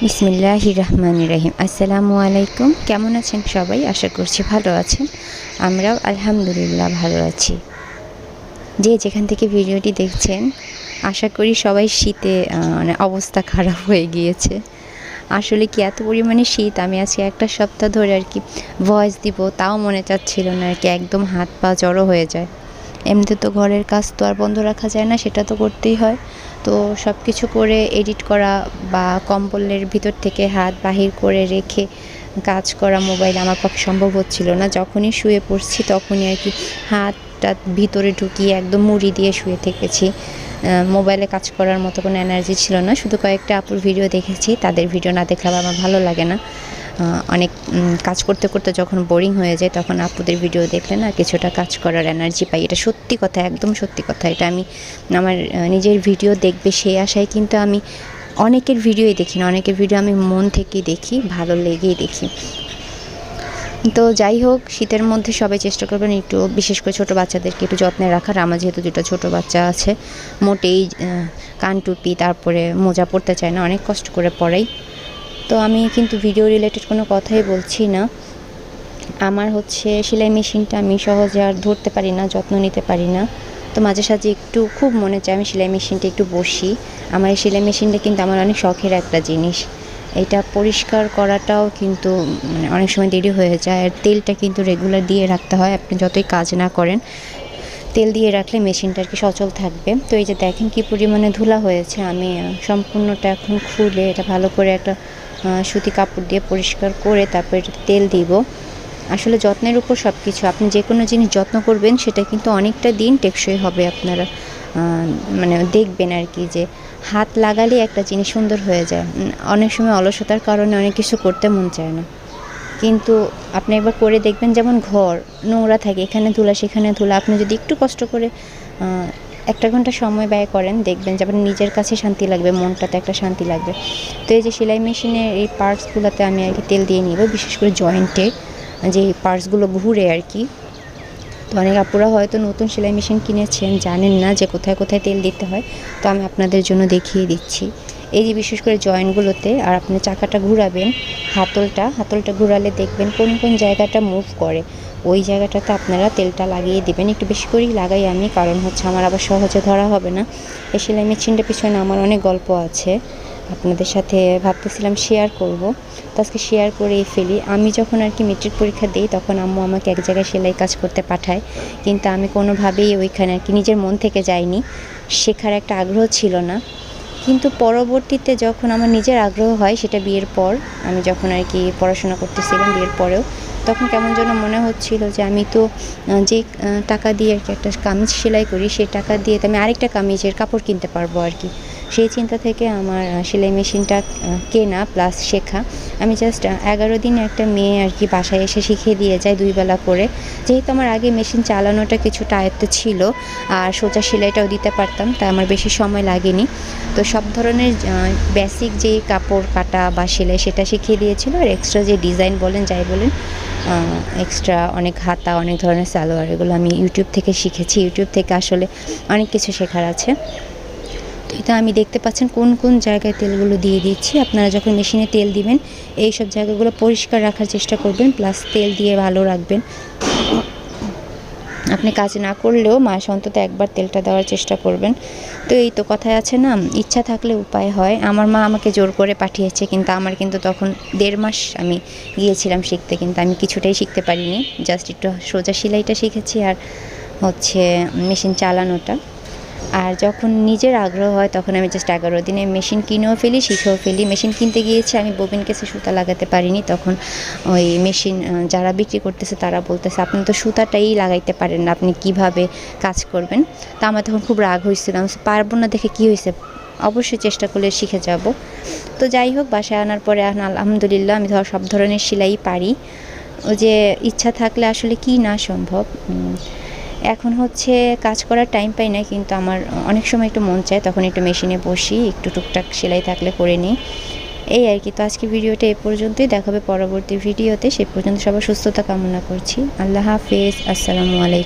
বিসমিল্লাহির রহমানির রহিম। আসসালামু আলাইকুম। কেমন আছেন সবাই? আশা করছি ভালো আছেন। আমরাও আলহামদুলিল্লাহ ভালো আছি। যে যেখান থেকে ভিডিওটি দেখছেন, আশা করি সবাই শীতে মানে অবস্থা খারাপ হয়ে গিয়েছে। আসলে কি এত পরিমাণে শীত, আমি আজকে একটা সপ্তাহ ধরে আর কি ভয়েস দিব, তাও মনে চাচ্ছিল না আর কি, একদম হাত পা জড়ো হয়ে যায়। এমনিতে তো ঘরের কাজ তো আর বন্ধ রাখা যায় না, সেটা তো করতেই হয়। তো সব কিছু করে এডিট করা বা কম্বলের ভিতর থেকে হাত বাহির করে রেখে কাজ করা মোবাইলে আমার পক্ষে সম্ভব হচ্ছিল না। যখনই শুয়ে পড়ছি তখনই আর কি হাতটা ভিতরে ঢুকিয়ে একদম মুড়ি দিয়ে শুয়ে থেকেছি। মোবাইলে কাজ করার মতো কোনো এনার্জি ছিল না। শুধু কয়েকটা আপুর ভিডিও দেখেছি, তাদের ভিডিও না দেখলে আমার ভালো লাগে না। অনেক কাজ করতে করতে যখন বোরিং হয়ে যায় তখন আপুদের ভিডিও দেখলে না কিছুটা কাজ করার এনার্জি পাই। এটা সত্যি কথা, একদম সত্যি কথা। এটা আমি আমার নিজের ভিডিও দেখবে সেই আশায় কিন্তু আমি অনেকের ভিডিওই দেখি না, অনেকের ভিডিও আমি মন থেকেই দেখি, ভালো লেগেই দেখি। তো যাই হোক, শীতের মধ্যে সবাই চেষ্টা করবেন একটু, বিশেষ করে ছোটো বাচ্চাদেরকে একটু যত্নে রাখার। আমার যেহেতু দুটো ছোটো বাচ্চা আছে, মোটেই কান টুপি তারপরে মোজা পরতে চায় না, অনেক কষ্ট করে পড়াই। তো আমি কিন্তু ভিডিও রিলেটেড কোনো কথাই বলছি না। আমার হচ্ছে সেলাই মেশিনটা আমি সহজে আর ধরতে পারি না, যত্ন নিতে পারি না। তো মাঝে সাঝে একটু খুব মনে চায় আমি সেলাই মেশিনটা একটু বসি। আমার এই সেলাই মেশিনটা কিন্তু আমার অনেক শখের একটা জিনিস। এটা পরিষ্কার করাটাও কিন্তু মানে অনেক সময় দেরি হয়ে যায়। আর তেলটা কিন্তু রেগুলার দিয়ে রাখতে হয়, আপনি যতই কাজ না করেন তেল দিয়ে রাখলে মেশিনটা আর কি সচল থাকবে। তো এই যে দেখেন কি পরিমাণে ধুলা হয়েছে, আমি সম্পূর্ণটা এখন খুলে এটা ভালো করে একটা সুতি কাপড় দিয়ে পরিষ্কার করে তারপর এটা তেল দিব। আসলে যত্নের উপর সব কিছু, আপনি যে কোনো জিনিস যত্ন করবেন সেটা কিন্তু অনেকটা দিন টেকসই হবে। আপনারা মানে দেখবেন আর কি, যে হাত লাগালে একটা জিনিস সুন্দর হয়ে যায়। অনেক সময় অলসতার কারণে অনেক কিছু করতে মন চায় না, কিন্তু আপনি একবার করে দেখবেন। যেমন ঘর নোংরা থাকে, এখানে ধুলা সেখানে ধুলা, আপনি যদি একটু কষ্ট করে 1 ঘন্টা সময় ব্যয় করেন, দেখবেন যে আপনার নিজের কাছে শান্তি লাগবে, মনটাতে একটা শান্তি লাগবে। তো এই যে সেলাই মেশিনের এই পার্টসগুলোতে আমি আর কি তেল দিয়ে নিব, বিশেষ করে জয়েন্টে যে পার্টসগুলো ঘুরে আর কি। তো অনেক আপুরা হয়তো নতুন সেলাই মেশিন কিনেছেন, জানেন না যে কোথায় কোথায় তেল দিতে হয়। তো আমি আপনাদের জন্য দেখিয়ে দিচ্ছি। এই যে বিশেষ করে জয়েন্টগুলোতে, আর আপনি চাকাটা ঘুরাবেন, হাতলটা ঘুরালে দেখবেন কোন কোন জায়গাটা মুভ করে, ওই জায়গাটাতে আপনারা তেলটা লাগিয়ে দেবেন। একটু বেশি করেই লাগাই আমি, কারণ হচ্ছে আমার আবার সহজে ধরা হবে না। এই সেলাই মেশিনটার পিছনে আমার অনেক গল্প আছে, আপনাদের সাথে ভাবতেছিলাম শেয়ার করব। তো আজকে শেয়ার করেই ফেলি। আমি যখন আর কি মেট্রিক পরীক্ষা দিই তখন আম্মু আমাকে এক জায়গায় সেলাই কাজ করতে পাঠায়, কিন্তু আমি কোনোভাবেই ওইখানে আর কি নিজের মন থেকে যাইনি, শেখার একটা আগ্রহ ছিল না। কিন্তু পরবর্তীতে যখন আমার নিজের আগ্রহ হয়, সেটা বিয়ের পর, আমি যখন আর কি পড়াশোনা করতেছিলাম বিয়ের পরেও, তখন কেমন যেন মনে হচ্ছিল যে আমি তো যে টাকা দিয়ে আর কি একটা কামিজ সেলাই করি, সেই টাকা দিয়ে তো আমি আরেকটা কামিজের কাপড় কিনতে পারবো আর কি। সেই চিন্তা থেকে আমার সেলাই মেশিনটা কেনা প্লাস শেখা। আমি জাস্ট 11 দিনে একটা মেয়ে আর কি বাসায় এসে শিখিয়ে দিয়ে যায় 2 বেলা করে। যেহেতু আমার আগে মেশিন চালানোটা কিছুটা আয়ত্ত ছিল আর সোজা সেলাইটাও দিতে পারতাম, তাই আমার বেশি সময় লাগেনি। তো সব ধরনের বেসিক যে কাপড় কাটা বা সেলাই সেটা শিখিয়ে দিয়েছিল, আর এক্সট্রা যে ডিজাইন বলেন যাই বলেন, এক্সট্রা অনেক হাতা, অনেক ধরনের সালোয়ার, এগুলো আমি ইউটিউব থেকে শিখেছি। ইউটিউব থেকে আসলে অনেক কিছু শেখার আছে। তো এটা আমি দেখতে পাচ্ছেন কোন কোন জায়গায় তেলগুলো দিয়ে দিচ্ছি। আপনারা যখন মেশিনে তেল দিবেন এই সব জায়গাগুলো পরিষ্কার রাখার চেষ্টা করবেন, প্লাস তেল দিয়ে ভালো রাখবেন। আপনি কাজ না করলেও মাসে অন্তত একবার তেলটা দেওয়ার চেষ্টা করবেন। তো এই তো কথায় আছে না, ইচ্ছা থাকলে উপায় হয়। আমার মা আমাকে জোর করে পাঠিয়েছে, কিন্তু আমার কিন্তু তখন 1.5 মাস আমি গিয়েছিলাম শিখতে, কিন্তু আমি কিছুটাই শিখতে পারিনি। জাস্ট একটু সোজা সেলাইটা শিখেছি আর হচ্ছে মেশিন চালানোটা। আর যখন নিজের আগ্রহ হয় তখন আমি জাস্ট 11 দিনে মেশিন কিনেও ফেলি, শিখেও ফেলি। মেশিন কিনতে গিয়েছি আমি ববিন কেসে সুতা লাগাতে পারিনি, তখন ওই মেশিন যারা বিক্রি করতেছে তারা বলতেছে আপনি তো সুতাটাই লাগাইতে পারেন না, আপনি কিভাবে কাজ করবেন। তো আমার তখন খুব রাগ হয়েছিল, আমি পারবো না দেখে কি হয়েছে, অবশ্যই চেষ্টা করলে শিখে যাব। তো যাই হোক, বাসায় আনার পরে আলহামদুলিল্লাহ আমি সব ধরনের সেলাই পারি। ও যে ইচ্ছা থাকলে আসলে কি না সম্ভব। এখন হচ্ছে কাজ করার টাইম পাই না, কিন্তু আমার অনেক সময় একটু মন চায়, তখন একটু মেশিনে বসি, একটু টুকটাক সেলাই থাকলে করে নিই, এই আর কি। তো আজকে ভিডিওটা এ পর্যন্তই, দেখাবে পরবর্তী ভিডিওতে। সে পর্যন্ত সবার সুস্থতা কামনা করছি। আল্লাহ হাফেজ, আসসালামু আলাইকুম।